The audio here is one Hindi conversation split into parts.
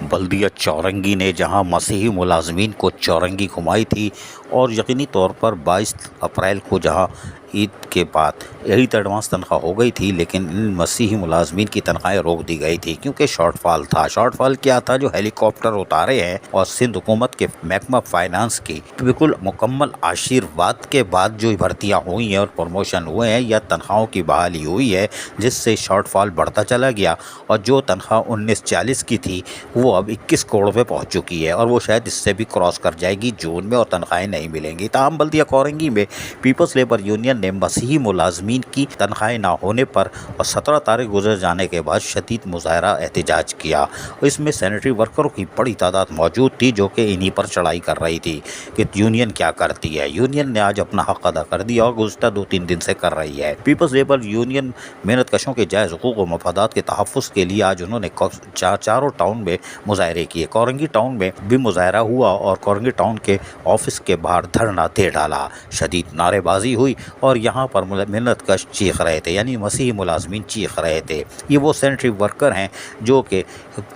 बल्दिया चौरंगी ने जहां मसीही मुलाजमीन को चौरंगी घुमाई थी और यकीनी तौर पर 22 अप्रैल को जहां ईद के बाद यही एडवांस तनख्वाह हो गई थी, लेकिन इन मसीही मुलाजमीन की तनख्वाहें रोक दी गई थी क्योंकि शॉर्टफॉल था। शॉर्टफॉल क्या था? जो हेलीकॉप्टर उतारे हैं और सिंध हुकूमत के महकमा फाइनेंस की बिल्कुल मुकम्मल आशीर्वाद के बाद जो भर्तियाँ हुई हैं और प्रमोशन हुए हैं या तनख्वाहों की बहाली हुई है, जिससे शॉर्टफॉल बढ़ता चला गया और जो तनख्वाह 1940 की थी वो अब 21 करोड़ पे पहुँच चुकी है और वो शायद इससे भी क्रॉस कर जाएगी जून में और तनख्वाहें नहीं मिलेंगी। ताहम बल्दिया चौरंगी में पीपल्स लेबर यूनियन ने मसीही मुलाजमीन की तनख्वाहें ना होने पर और 17 तारीख गुजर जाने के बाद शदीद मुजाहरा एहतजाज किया। इसमें सैनिटरी वर्करों की बड़ी तादाद मौजूद थी जो कि इन्हीं पर चढ़ाई कर रही थी कि यूनियन क्या करती है। यूनियन ने आज अपना हक अदा कर दिया और गुज़श्ता 2-3 दिन से कर रही है। पीपल्स लेबर यूनियन मेहनत कशों के जायज़ हुकूक़ और मफादात के तहफ़्फ़ुज़ के लिए आज उन्होंने चारों टाउन में मुजाहरे किए। चौरंगी टाउन में भी मुजाहरा हुआ और चौरंगी टाउन के ऑफिस के बाहर धरना दे डाला। शदीद नारेबाजी हुई और यहाँ पर मेहनत कश चीख रहे थे, यानी मसीही मुलाजमीन चीख रहे थे। ये वो सैनिटरी वर्कर हैं जो कि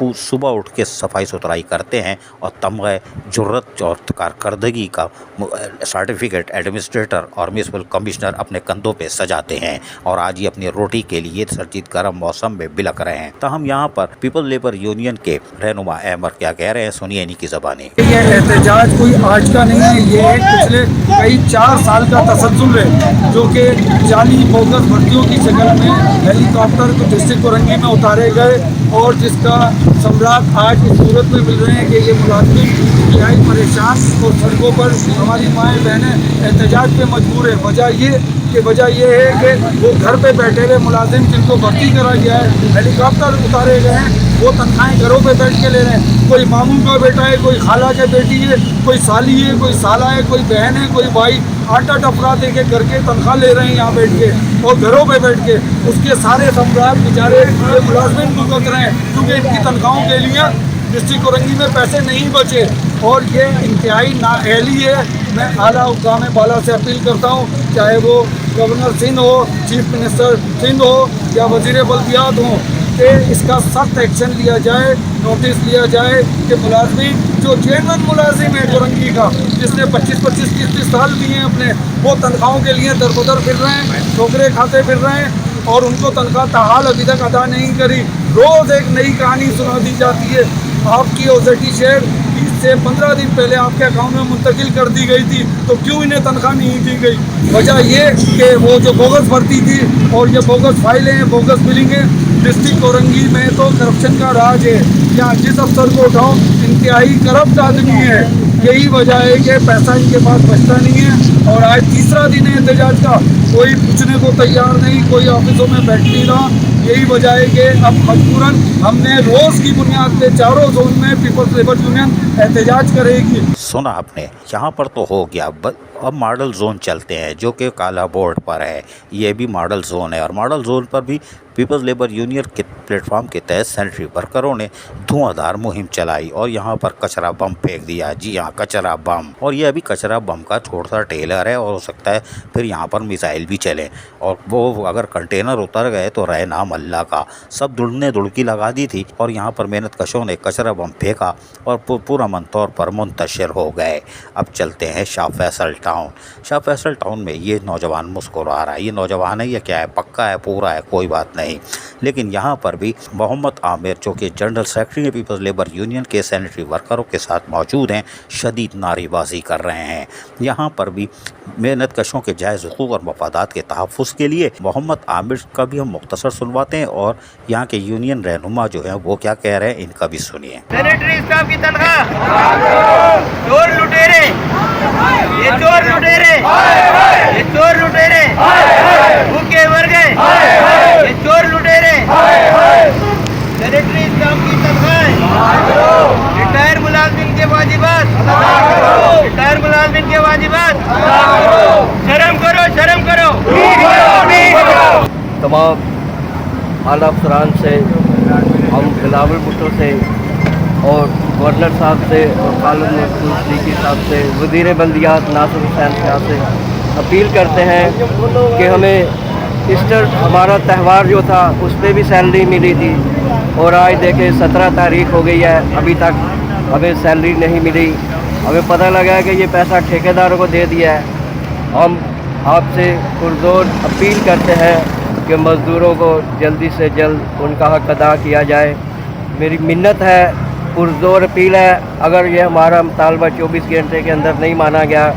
सुबह उठ के सफाई सुथराई करते हैं और तमग़े जुर्रत और कारकर्दगी का सर्टिफिकेट एडमिनिस्ट्रेटर और म्यूनसिपल कमिश्नर अपने कंधों पे सजाते हैं और आज ये अपनी रोटी के लिए सर्दी गर्म मौसम में बिलक रहे हैं। तो हम यहाँ पर पीपल लेबर यूनियन के रहनुमा अहमद क्या कह रहे हैं, सुनिए इन्हीं की ज़बानी। ये एहतजाज कोई आज का नहीं है, ये पिछले कई 4 साल का तसलसल है जो कि जाली बोगस भर्तियों की शक्ल में हेलीकॉप्टर को डिस्ट्रिक्ट चौरंगी में उतारे गए और जिसका सम्राट आज इस सूरत में मिल रहे हैं कि ये मुलाजिम इंतहाई परेशान और सड़कों पर हमारी माएँ बहनें एहतजाज पे मजबूर है। वजह ये है कि वो घर पे बैठे हुए मुलाजिम जिनको भर्ती करा गया है, हेलीकॉप्टर उतारे गए हैं, वो तनख्वाहें घरों पे बैठ के ले रहे हैं। कोई मामू का बेटा है, कोई खाला के बेटी है, कोई साली है, कोई साला है, कोई बहन है, कोई भाई 8-8 अफराद एक घर के तनख्वाह ले रहे हैं यहाँ बैठ के और घरों पे बैठ के। उसके सारे सम्राट बेचारे ये मुलाजमिन भुगत रहे हैं क्योंकि इनकी तनख्वाहों के लिए डिस्ट्रिक्ट चौरंगी में पैसे नहीं बचे और ये इंतहाई नाअहली है। मैं आला हुक्काम बाला से अपील करता हूँ, चाहे वो गवर्नर सिंध हो, चीफ मिनिस्टर सिंध हो या वज़ीर बल्दियात हो, कि इसका सख्त एक्शन लिया जाए, नोटिस लिया जाए कि मुलाजमीन जो जेनवन मुलाजिम है चौरंगी का, जिसने 25-25, 30-30 साल दिए हैं अपने, वो तनख्वाहों के लिए दर-बदर फिर रहे हैं, ठोकरे खाते फिर रहे हैं और उनको तनख्वाह ताहाल अभी तक अदा नहीं करी। रोज़ एक नई कहानी सुना दी जाती है। आपकी ओसेटी शेयर 20 से 15 दिन पहले आपके अकाउंट में मुंतकिल कर दी गई थी, तो क्यों इन्हें तनख्वाह नहीं दी गई? वजह ये कि वो जो बोगस भर्ती थी और ये बोगस फाइलें हैं, बोगस बिलिंग है। डिस्ट्रिक्ट चौरंगी में तो करप्शन का राज है, यहाँ जिस अफसर को उठाओ इंतहाई करप्ट आदमी है। यही वजह है कि पैसा इनके पास बचता नहीं है और आज तीसरा दिन है एहतजाज का, कोई पूछने को तैयार नहीं, कोई ऑफिसों में बैठ नहीं रहा। यही वजह है कि अब मजबूरन हमने रोज़ की बुनियाद पे चारों जोन में पीपल्स लेबर यूनियन एहतजाज करेगी। सुना आपने, यहाँ पर तो हो गया। अब मॉडल जोन चलते हैं जो कि काला बोर्ड पर है। ये भी मॉडल जोन है और मॉडल जोन पर भी पीपल्स लेबर यूनियन के प्लेटफॉर्म के तहत सैनिटरी वर्करों ने धुआंधार मुहिम चलाई और यहाँ पर कचरा बम फेंक दिया। जी हाँ, कचरा बम। और ये अभी कचरा बम का छोटा सा टेलर है और हो सकता है फिर यहाँ पर मिसाइल भी चले और वो अगर कंटेनर उतर गए तो रहे नाम अल्लाह का। सब ने दुड़की लगा दी थी और यहाँ पर मेहनत कशों ने कचरा बम फेंका और पूरा मन तौर पर मुंतशिर हो गए। अब चलते हैं शाह फैसल टाउन। शाह फैसल टाउन में ये नौजवान मुस्कुरा रहा है। ये नौजवान है या क्या है, पक्का है, पूरा है, कोई बात नहीं। लेकिन यहाँ पर भी मोहम्मद आमिर जो कि general secretary people's labour union के सैनिटरी वर्करों के साथ मौजूद हैं, शदीद नारेबाजी कर रहे हैं। यहाँ पर भी मेहनत कशों के जायज़ हुकूक़ और मफादात के तहफ़्फ़ुज़ के लिए मोहम्मद आमिर का भी हम मुख्तसर सुनवाते हैं और यहाँ के यूनियन रहनुमा जो हैं वो क्या कह रहे हैं, इनका भी सुनिए। सैनिटरी स्टाफ की तनख्वाह, चोर लुटेरे, ये चोर लुटेरे, ये चोर लुटेरे भूखे मर गए, ये चोर लुटेरे। सैनिटरी स्टाफ की तनख्वाह, रिटायर मुलाजमिन के वाजिबात, रिटायर मुलाजमिन के वाजिबात, शर्म करो, शर्म करो। तमाम आला अफसरान से, हम बिलावल भुट्टो से और गवर्नर साहब से और कालम सिद्दीकी साहब से, वज़ीर बल्दियात नासिर हुसैन साहब से अपील करते हैं कि हमें ईस्टर हमारा त्यौहार जो था उस पर भी सैलरी मिली थी और आज देखें 17 तारीख हो गई है, अभी तक हमें सैलरी नहीं मिली। हमें पता लगा है कि ये पैसा ठेकेदारों को दे दिया है। हम आपसे पुरजोर अपील करते हैं कि मज़दूरों को जल्दी से जल्द उनका हक़ अदा किया जाए। मेरी मिन्नत है, पुरजोर अपील है, अगर ये हमारा मुतालबा 24 घंटे के अंदर नहीं माना गया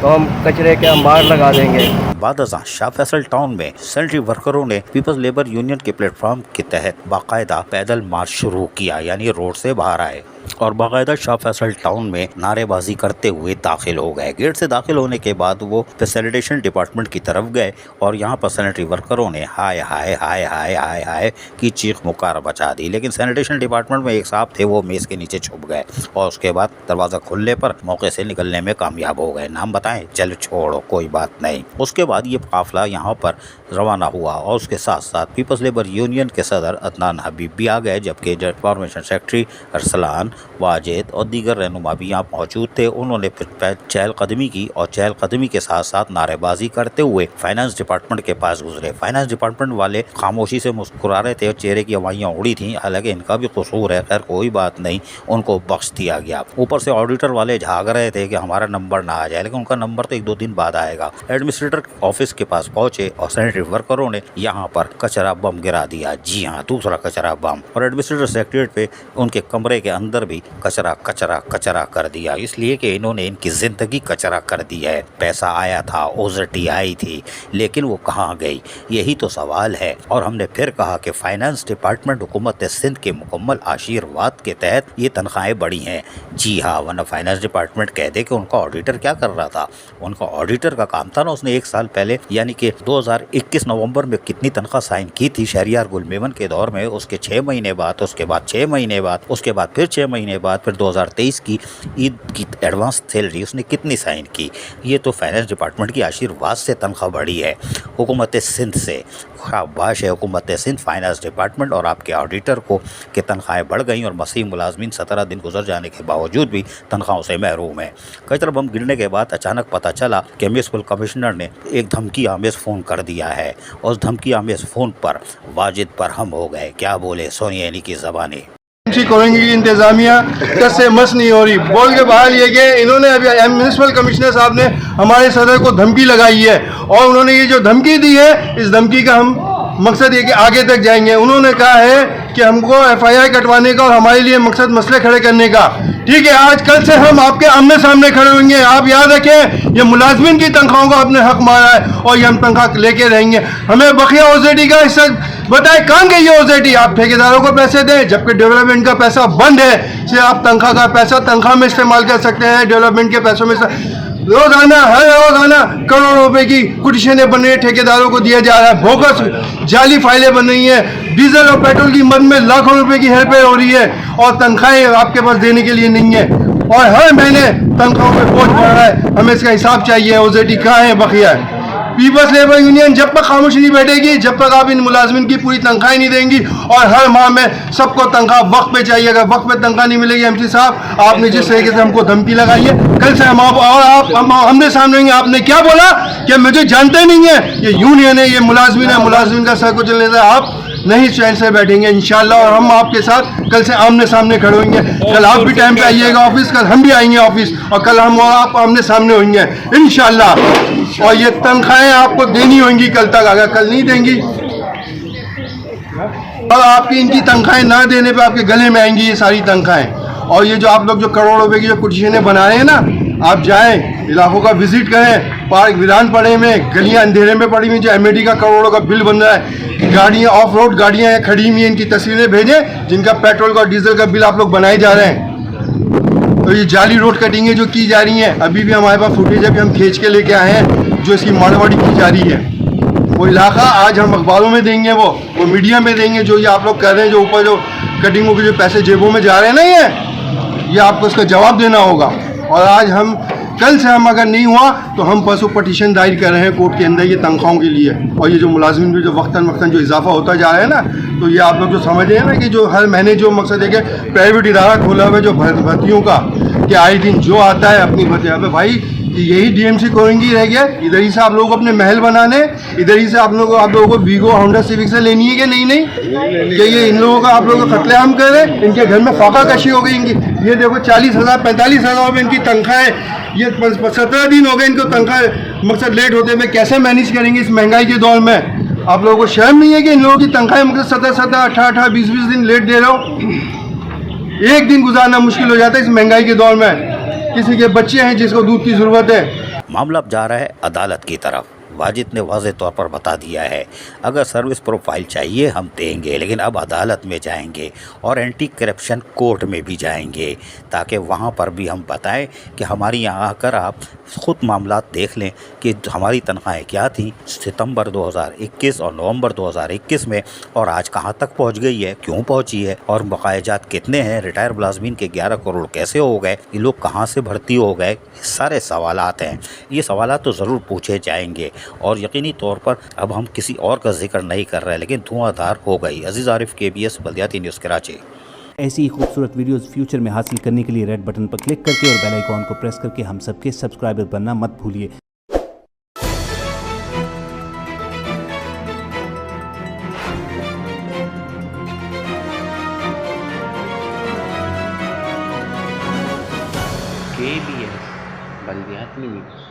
तो हम कचरे के अंबार लगा देंगे। बादशाह शाह फैसल टाउन में सैनिटरी वर्करों ने पीपल्स लेबर यूनियन के प्लेटफॉर्म के तहत बाकायदा पैदल मार्च शुरू किया, यानी रोड से बाहर आए और बाकायदा शाह फैसल टाउन में नारेबाजी करते हुए दाखिल हो गए। गेट से दाखिल होने के बाद वो सैनिटेशन डिपार्टमेंट की तरफ गए और यहाँ पर सैनिटरी वर्करों ने हाय हाय हाय हाय हाय हाय की चीख मुकार बचा दी। लेकिन सैनिटेशन डिपार्टमेंट में एक साहब थे, वो मेज़ के नीचे छुप गए और उसके बाद दरवाज़ा खुलने पर मौके से निकलने में कामयाब हो गए। नाम बताएं? चलो छोड़ो, कोई बात नहीं। उसके बाद ये काफिला यहाँ पर रवाना हुआ और उसके साथ साथ पीपल्स लेबर यूनियन के सदर अदनान हबीब भी आ गए, जबकि इंफॉर्मेशन सेक्रेटरी अरसलान वाजिद और दीगर रहनुमा भी यहाँ मौजूद थे। उन्होंने फिर चहलकदमी की और चहलकदमी के साथ साथ नारेबाजी करते हुए फाइनेंस डिपार्टमेंट के पास गुजरे। फाइनेंस डिपार्टमेंट वाले खामोशी से मुस्कुरा रहे थे और चेहरे की हवाइयाँ उड़ी थी, हालांकि इनका भी कसूर है, खैर कोई बात नहीं, उनको बख्श दिया गया। ऊपर से ऑडिटर वाले झाग रहे थे कि हमारा नंबर ना आ जाए, लेकिन उनका नंबर तो 1-2 दिन बाद आएगा। एडमिनिस्ट्रेटर ऑफिस के पास पहुंचे और सैनिटरी वर्करों ने यहाँ पर कचरा बम गिरा दिया। जी हाँ, दूसरा कचरा बम। और एडमिनिस्ट्रेटर सेक्रेटरीट पे उनके कमरे के अंदर भी कचरा कचरा कचरा कर दिया, इसलिए कि इन्होंने इनकी जिंदगी कचरा कर दी है। पैसा आया था, ओजटी आई थी, लेकिन वो कहाँ गई, यही तो सवाल है। और हमने फिर कहा कि फाइनेंस डिपार्टमेंट हुकूमत सिंध के मुकम्मल आशीर्वाद के तहत ये तनख्वाहें बढ़ी हैं। जी हाँ, वरना फाइनेंस डिपार्टमेंट कह दे कि उनका ऑडिटर क्या कर रहा था। उनका ऑडिटर का काम था ना, उसने 1 साल पहले यानी कि 2021 नवंबर में कितनी तनख्वाह साइन की थी शहरियार गुलमेमन के दौर में, उसके 6 महीने बाद, उसके बाद 6 महीने बाद, उसके बाद फिर 6 महीने बाद, फिर 2023 की ईद की एडवांस सैलरी उसने कितनी साइन की। ये तो फाइनेंस डिपार्टमेंट की आशीर्वाद से तनख्वाह बढ़ी है, हुकूमत सिंध से। शाबाश है हुकूमत सिंध, फाइनेंस डिपार्टमेंट और आपके ऑडिटर को कि तनख्वाहें बढ़ गई और मसीह मुलाजमीन 17 दिन गुजर जाने के बावजूद भी तनख्वाहों से महरूम है। कचरा बम गिरने के बाद अचानक पता चला कि म्युनिसिपल कमिश्नर ने एक धमकी आमेज फ़ोन कर दिया है और उस धमकी आमेज फ़ोन पर वाजिद पर हम हो गए। क्या बोले, सुनिए इन्हीं की ज़बानी। करेंगे की इंतजामिया से मस नहीं हो रही बोल के बाहर लिए गए। इन्होंने अभी म्युनिसिपल कमिश्नर साहब ने हमारे सदर को धमकी लगाई है और उन्होंने ये जो धमकी दी है, इस धमकी का हम मकसद ये कि आगे तक जाएंगे। उन्होंने कहा है कि हमको FIR कटवाने का और हमारे लिए मकसद मसले खड़े करने का। ठीक है, आज कल से हम आपके आमने सामने खड़े होंगे। आप याद रखें, ये मुलाजमिन की तनख्वाहों को आपने हक मारा है और ये हम तनख्वाह लेके रहेंगे। हमें बकिया OZT का हिस्सा बताए, कहाँ गई ये OZT? आप ठेकेदारों को पैसे दें, जबकि डेवलपमेंट का पैसा बंद है। से आप तनख्वाह का पैसा तनख्वाह में इस्तेमाल कर सकते हैं, डेवलपमेंट के पैसों में रोजाना हर रोजाना करोड़ों रुपए की कुटिशनें बन रही है, ठेकेदारों को दिया जा रहा है। बोगस जाली फाइलें बन रही हैं, डीजल और पेट्रोल की मद में लाखों रुपए की हेरफेर हो रही है और तनख्वाहें आपके पास देने के लिए नहीं है और हर महीने तनख्वाहों पे बोझ बढ़ रहा है। हमें इसका हिसाब चाहिए। OZT कहाँ है, बकिया है। पीपल्स लेबर यूनियन जब तक खामोश नहीं बैठेगी, जब तक आप इन मुलाजमिन की पूरी तनख्वाह नहीं देंगी और हर माह में सबको तनख्वाह वक्त पे चाहिए। अगर वक्त पे तनख्वाह नहीं मिलेगी, MC साहब आपने जिस तरीके से हमको धमकी लगाई है, कल से हम हमने सामने होंगे। आपने क्या बोला कि मुझे जानते नहीं है, ये यूनियन है, ये मुलाजमिन है, मुलाजमिन का सर को चलने से आप नहीं चैन से बैठेंगे इंशाल्लाह। और हम आपके साथ कल से आमने सामने खड़े होंगे। कल आप भी टाइम पे आइएगा ऑफिस, कल हम भी आएंगे ऑफिस और कल हम और आप आमने सामने होंगे इंशाल्लाह। और ये तनख्वाहें आपको देनी होंगी कल तक, अगर कल नहीं देंगी और आपकी इनकी तनख्वाहें ना देने पे आपके गले में आएंगी ये सारी तनख्वाहें। और ये जो आप लोग जो करोड़ों रुपए की जो कुटिशनें बना रहे हैं ना, आप जाएं इलाकों का विजिट करें, पार्क विधानपड़े में गलियां अंधेरे में पड़ी हुई, जो MAT का करोड़ों का बिल बन रहा है, गाड़ियां ऑफ रोड गाड़ियां खड़ी हुई हैं, इनकी तस्वीरें भेजें जिनका पेट्रोल का डीजल का बिल आप लोग बनाए जा रहे हैं। तो ये जाली रोड कटिंगें जो की जा रही हैं, अभी भी हमारे पास फुटेज अभी हम खींच के लेके आए हैं, जो इसकी मारवाड़ी की जा रही है। वो इलाका आज हम अखबारों में देंगे, वो मीडिया में देंगे। जो ये आप लोग कर रहे हैं, जो ऊपर जो कटिंगों के जो पैसे जेबों में जा रहे हैं ना, ये आपको इसका जवाब देना होगा। और आज हम कल से हम अगर नहीं हुआ तो हम परसों पटिशन दायर कर रहे हैं कोर्ट के अंदर ये तनख्वाहों के लिए। और ये जो मुलाजिम भी जो वक्तन वक्तन जो इजाफा होता जा रहा है ना, तो ये आप लोग जो समझ रहे हैं ना कि जो हर महीने जो मकसद है कि प्राइवेट इदारा खोला हुआ है जो भर्तियों का, कि आए दिन जो आता है अपनी भर्ती। भाई कि यही डीएमसी कोरंगी रह गया, इधर ही से आप लोग अपने महल बनाने, इधर ही से आप लोगों को वीगो होंडा सिविक से लेनी है कि नहीं कि ये इन लोगों का आप लोग कत्लेआम कर रहे, इनके घर में फाका कशी हो गई इनकी। ये देखो 40,000 45,000 रुपये इनकी तनख्वाह है, ये 17 दिन हो गए इनको तनख्वाह मकसद लेट होते हुए, कैसे मैनेज करेंगे इस महंगाई के दौर में? आप लोगों को शर्म नहीं है कि इन लोगों की तनख्वाहें मकसद 17 18 20 दिन लेट दे रहे हो? एक दिन गुजारना मुश्किल हो जाता है इस महंगाई के दौर में। किसी के बच्चे हैं जिसको दूध की ज़रूरत है। मामला अब जा रहा है अदालत की तरफ। वाजिद ने वाज़ेह तौर पर बता दिया है, अगर सर्विस प्रोफाइल चाहिए हम देंगे, लेकिन अब अदालत में जाएंगे और एंटी करप्शन कोर्ट में भी जाएंगे, ताकि वहाँ पर भी हम बताएं कि हमारी यहाँ आकर आप ख़ुद मामला देख लें कि हमारी तनख्वाहें क्या थी सितंबर 2021 और नवंबर 2021 में, और आज कहाँ तक पहुँच गई है, क्यों पहुँची है, और बकायाजात कितने हैं, रिटायर मुलाजमीन के 11 करोड़ कैसे हो गए, ये लोग कहाँ से भर्ती हो गए, सारे सवालात हैं। ये सवालात तो ज़रूर पूछे जाएंगे और यकीनी तौर पर अब हम किसी और का जिक्र नहीं कर रहे, लेकिन धुआंधार हो गई। अजीज़ आरिफ, KBS बल्दियाती न्यूज़ कराची। ऐसी ही खूबसूरत वीडियोस फ्यूचर में हासिल करने के लिए रेड बटन पर क्लिक करके और बेल आइकॉन को प्रेस करके हम सबके सब्सक्राइबर बनना मत भूलिए। KBS बल्दियाती न्यूज़।